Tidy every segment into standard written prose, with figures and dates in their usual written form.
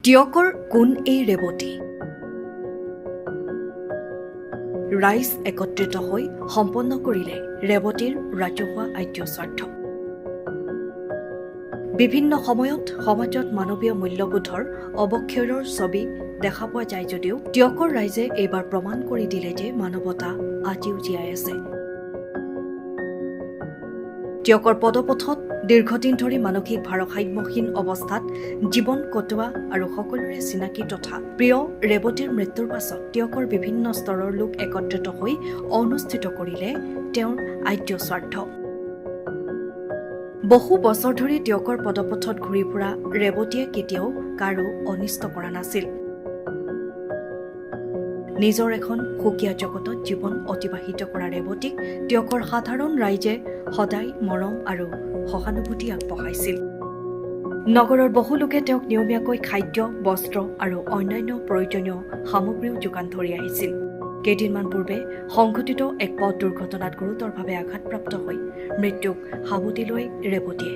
টিয়কৰ কোন এই ৰেৱতী ৰাইজ একত্ৰিত হৈ সম্পন্ন কৰিলে ৰেৱতীৰ ৰাজহুৱা আদ্য স্বাৰ্থ। বিভিন্ন সময়ত সমাজত মানৱীয় মূল্যবোধৰ অৱক্ষয়ৰ ছবি দেখা পোৱা যায় যদিও টিয়কৰ ৰাইজে এইবাৰ প্ৰমাণ কৰি দিলে যে মানৱতা আজিও জীয়াই আছে। টিয়কৰ পদপথত দীৰ্ঘদিন ধৰি মানসিক ভাৰসাম্যহীন অৱস্থাত জীৱন কটোৱা আৰু সকলোৰে চিনাকি তথা প্ৰিয় ৰেৱতীৰ মৃত্যুৰ পাছত টিয়কৰ বিভিন্ন স্তৰৰ লোক একত্ৰিত হৈ অনুষ্ঠিত কৰিলে তেওঁৰ আদ্য স্বাৰ্থ। বহু বছৰ ধৰি টিয়কৰ পদপথত ঘূৰি ফুৰা ৰেৱতীয়ে কেতিয়াও কাৰো অনিষ্ট কৰা নাছিল। নিজৰ এখন সুকীয়া জগতত জীৱন অতিবাহিত কৰা ৰেৱতীক টিয়কৰ সাধাৰণ ৰাইজে সদায় মৰম আৰু সহানুভূতি আগবঢ়াইছিল। নগৰৰ বহু লোকে তেওঁক নিয়মীয়াকৈ খাদ্য, বস্ত্ৰ আৰু অন্যান্য প্ৰয়োজনীয় সামগ্ৰীও যোগান ধৰি আহিছিল। কেইদিনমান পূৰ্বে সংঘটিত এক পথ দুৰ্ঘটনাত গুৰুতৰভাৱে আঘাতপ্ৰাপ্ত হৈ মৃত্যুক সাৱটি লৈ ৰেৱতীয়ে।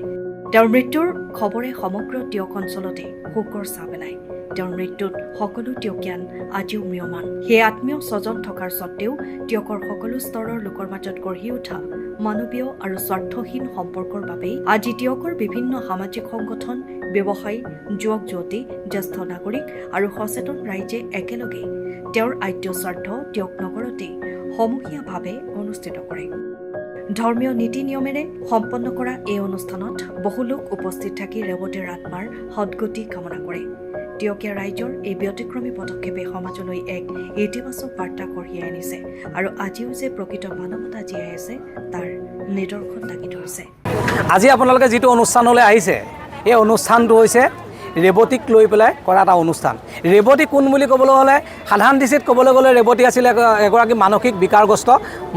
তেওঁৰ মৃত্যুৰ খবৰে সমগ্ৰ টিয়ক অঞ্চলতে শোকৰ ছাঁ পেলায়। তেওঁৰ মৃত্যুত সকলো টিয়কীয়ান আজিও ম্ৰিয়মান। সেই আত্মীয় স্বজন থকাৰ স্বত্তেও টিয়কৰ সকলো স্তৰৰ লোকৰ মাজত গঢ়ি উঠা মানৱীয় আৰু স্বাৰ্থহীন সম্পৰ্কৰ বাবেই আজি টিয়কৰ বিভিন্ন সামাজিক সংগঠন, ব্যৱসায়ী, যুৱক-যুৱতী, জ্যেষ্ঠ নাগৰিক আৰু সচেতন ৰাইজে একেলগে তেওঁৰ আদ্য শ্ৰাদ্ধ টিয়ক নগৰতে সমূহীয়াভাৱে অনুষ্ঠিত কৰে। ধৰ্মীয় নীতি নিয়মেৰে সম্পন্ন কৰা এই অনুষ্ঠানত বহু লোক উপস্থিত থাকি ৰেৱতীৰ আত্মাৰ সদ্গতি কামনা কৰে। টিয়কীয়া ৰাইজৰ এই ব্যতিক্ৰমী পদক্ষেপে সমাজলৈ এক ইতিবাচক বাৰ্তা কঢ়িয়াই আনিছে আৰু আজিও যে প্ৰকৃত মানৱতা জীয়াই আছে তাৰ নিদৰ্শন দাঙি ধৰিছে। আজি আপোনালোকে যিটো অনুষ্ঠানলৈ আহিছে, এই অনুষ্ঠানটো হৈছে ৰেৱতীক লৈ পেলাই কৰা এটা অনুষ্ঠান। ৰেৱতী কোন বুলি ক'বলৈ হ'লে সাধাৰণ দৃষ্টিত ক'বলৈ গ'লে ৰেৱতী আছিলে এগৰাকী মানসিক বিকাৰগ্ৰস্ত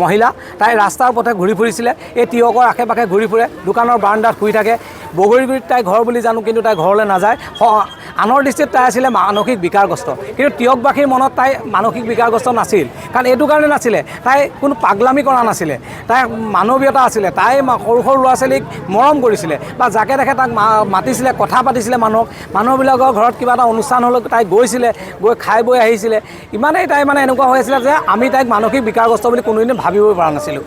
মহিলা। তাই ৰাস্তাৰ পথে ঘূৰি ফুৰিছিলে, এই টিয়কৰ আশে পাশে ঘূৰি ফুৰে, দোকানৰ বাৰাণ্ডাত শুই থাকে। বগৰীগুৰিত তাই ঘৰ বুলি জানো, কিন্তু তাই ঘৰলৈ নাযায়। আনৰ দৃষ্টিত তাই আছিলে মানসিক বিকাৰগ্ৰস্ত, কিন্তু টিয়কবাসীৰ মনত তাই মানসিক বিকাৰগ্ৰস্ত নাছিল। কাৰণ এইটো কাৰণে নাছিলে, তাই কোনো পাগলামি কৰা নাছিলে, তাই মানৱীয়তা আছিলে। তাই সৰু সৰু ল'ৰা ছোৱালীক মৰম কৰিছিলে বা যাকে দেখে তাক মাতিছিলে, কথা পাতিছিলে। মানুহবিলাকৰ ঘৰত কিবা এটা অনুষ্ঠান হ'লেও তাই গৈছিলে, গৈ খাই বৈ আহিছিলে। ইমানেই তাই এনেকুৱা হৈ আছিলে যে আমি তাইক মানসিক বিকাৰগ্ৰস্ত বুলি কোনোদিনে ভাবিবই পৰা নাছিলোঁ।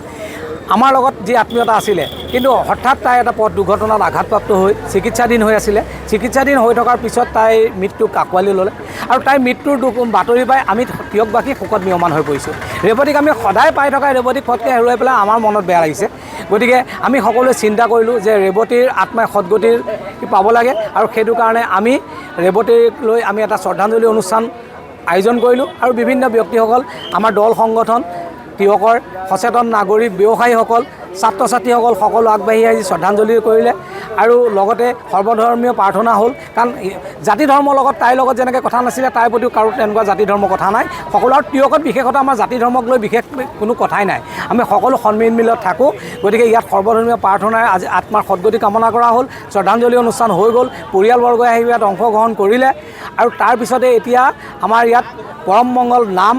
আমাৰ লগত যি আত্মীয়তা আছিলে, কিন্তু হঠাৎ তাই এটা পথ দুৰ্ঘটনাত আঘাতপ্ৰাপ্ত হৈ চিকিৎসাধীন হৈ আছিলে। চিকিৎসাধীন হৈ থকাৰ পিছত তাই মৃত্যুক আঁকোৱালি ল'লে আৰু তাইৰ মৃত্যুৰ বাতৰি পাই আমি টিয়কবাসী শোকত ম্ৰিয়মান হৈ পৰিছোঁ। ৰেৱতীক আমি সদায় পাই থকা ৰেৱতীক ফটকৈ হেৰুৱাই পেলাই আমাৰ মনত বেয়া লাগিছে। গতিকে আমি সকলোৱে চিন্তা কৰিলোঁ যে ৰেৱতীৰ আত্মাই সদ্গতিৰ পাব লাগে আৰু সেইটো কাৰণে আমি ৰেৱতীক লৈ আমি এটা শ্ৰদ্ধাঞ্জলি অনুষ্ঠান আয়োজন কৰিলোঁ আৰু বিভিন্ন ব্যক্তিসকল, আমাৰ দল সংগঠন, টিয়কৰ সচেতন নাগৰিক, ব্যৱসায়ীসকল, ছাত্ৰ ছাত্ৰীসকল সকলো আগবাঢ়ি আহি শ্ৰদ্ধাঞ্জলি কৰিলে আৰু লগতে সৰ্বধৰ্মীয় প্ৰাৰ্থনা হ'ল। কাৰণ জাতি ধৰ্মৰ লগত তাইৰ লগত যেনেকৈ কথা নাছিলে, তাইৰ প্ৰতিও কাৰো তেনেকুৱা জাতি ধৰ্ম কথা নাই। সকলো আৰু টিয়কত বিশেষত আমাৰ জাতি ধৰ্মক লৈ বিশেষ কোনো কথাই নাই। আমি সকলো সন্মিল মিলত থাকোঁ। গতিকে ইয়াত সৰ্বধৰ্মীয় প্ৰাৰ্থনাৰে আজি আত্মাৰ সদ্গতি কামনা কৰা হ'ল। শ্ৰদ্ধাঞ্জলি অনুষ্ঠান হৈ গ'ল, পৰিয়ালবৰ্গই আহি ইয়াত অংশগ্ৰহণ কৰিলে আৰু তাৰপিছতে এতিয়া আমাৰ ইয়াত পৰম মংগল নাম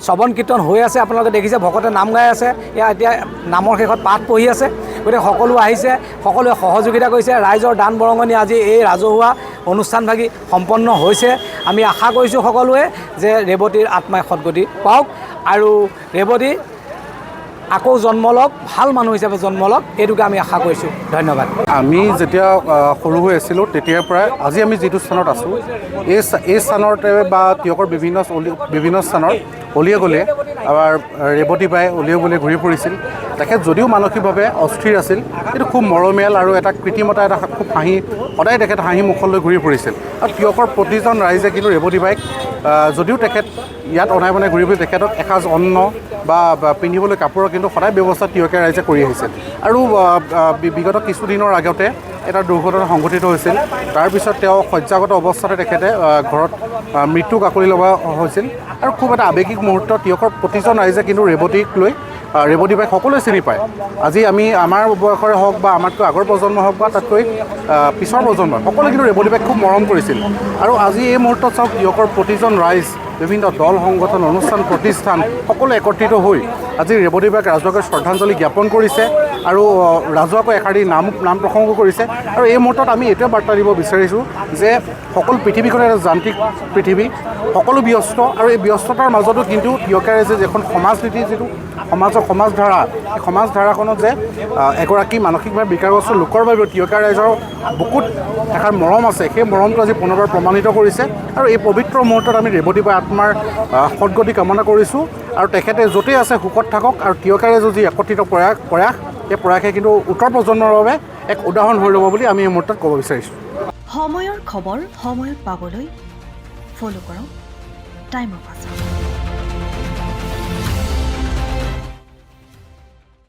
শ্ৰৱণ কীৰ্তন হৈ আছে। আপোনালোকে দেখিছে ভকতে নাম গাই আছে। এতিয়া নামৰ শেষত পাঠ পঢ়ি আছে। গতিকে সকলো আহিছে, সকলোৱে সহযোগিতা কৰিছে। ৰাইজৰ দান বৰঙণি আজি এই ৰাজহুৱা অনুষ্ঠানভাগি সম্পন্ন হৈছে। আমি আশা কৰিছোঁ সকলোৱে যে ৰেৱতীৰ আত্মাই সদ্গতি পাওক আৰু ৰেৱতী আকৌ জন্ম লওক, ভাল মানুহ হিচাপে জন্ম লওক, এইটোকে আমি আশা কৰিছোঁ। ধন্যবাদ। আমি যেতিয়া সৰু হৈ আছিলোঁ তেতিয়াৰ পৰাই আজি আমি যিটো স্থানত আছোঁ, এই স্থানতে বা টিয়কৰ বিভিন্ন স্থানত অলিয়ে গলিয়ে আমাৰ ৰেৱতী বাই অলিয়ে গলিয়ে ঘূৰি ফুৰিছিল। তেখেত যদিও মানসিকভাৱে অস্থিৰ আছিল, কিন্তু খুব মৰমীয়াল আৰু এটা কৃত্ৰিমতা, এটা খুব সদায় তেখেত হাঁহি মুখলৈ ঘূৰি ফুৰিছিল। আৰু টিয়কৰ প্ৰতিজন ৰাইজে কিন্তু ৰেৱতী বাইক যদিও তেখেত ইয়াত অনাই বনাই ঘূৰি ফুৰি তেখেতক এসাঁজ অন্ন বা পিন্ধিবলৈ কাপোৰৰ কিন্তু সদায় ব্যৱস্থা টিয়কীয়া ৰাইজে কৰি আহিছিল। আৰু বিগত কিছুদিনৰ আগতে এটা দুৰ্ঘটনা সংঘটিত হৈছিল। তাৰপিছত তেওঁ শয্যাগত অৱস্থাতে তেখেতে ঘৰত মৃত্যুক আঁকোৱালি ল'ব হৈছিল। আৰু খুব এটা আৱেগিক মুহূৰ্ত। টিয়কৰ প্ৰতিজন ৰাইজে কিন্তু ৰেৱতীক লৈ, ৰেৱতী বাইক সকলোৱে চিনি পায়। আজি আমি আমাৰ বয়সৰে হওক বা আমাতকৈ আগৰ প্ৰজন্ম হওক বা তাতকৈ পিছৰ প্ৰজন্ম, সকলোৱে কিন্তু ৰেৱতী বাইক খুব মৰম কৰিছিল। আৰু আজি এই মুহূৰ্তত চাওক, টিয়কৰ প্ৰতিজন ৰাইজ, বিভিন্ন দল সংগঠন, অনুষ্ঠান প্ৰতিষ্ঠান সকলো একত্ৰিত হৈ আজি ৰেৱতী বাইক ৰাজহুৱাকৈ শ্ৰদ্ধাঞ্জলি জ্ঞাপন কৰিছে আৰু ৰাজহুৱাকৈ এষাৰি নাম প্ৰসংগ কৰিছে। আৰু এই মুহূৰ্তত আমি এইটোৱে বাৰ্তা দিব বিচাৰিছোঁ যে সকলো পৃথিৱীখন এটা যান্ত্ৰিক পৃথিৱী, সকলো ব্যস্ত, আৰু এই ব্যস্ততাৰ মাজতো কিন্তু তিয়কে ৰাইজে যিখন সমাজনীতি, যিটো সমাজধাৰা, এই সমাজধাৰাখনত যে এগৰাকী মানসিকভাৱে বিকাৰগ্ৰস্ত লোকৰ বাবে তিয়কে ৰাইজৰ বুকুত এষাৰ মৰম আছে, সেই মৰমটো আজি পুনৰবাৰ প্ৰমাণিত কৰিছে। আৰু এই পবিত্ৰ মুহূৰ্তত আমি ৰেৱতী বাৰ আত্মাৰ সদগতি কামনা কৰিছোঁ। আৰু তেখেতে য'তেই আছে সুখত থাকক। আৰু তিয়কে ৰাইজৰ যি একত্ৰিত প্ৰয়াস, এই প্ৰয়াসে কিন্তু উত্তৰ প্ৰজন্মৰ বাবে এক উদাহৰণ হৈ ৰ'ব বুলি আমি এই মুহূৰ্তত ক'ব বিচাৰিছোঁ। সময়ৰ খবৰ সময়ত পাবলৈ ফ'ল' কৰক টাইম অফ আছাম।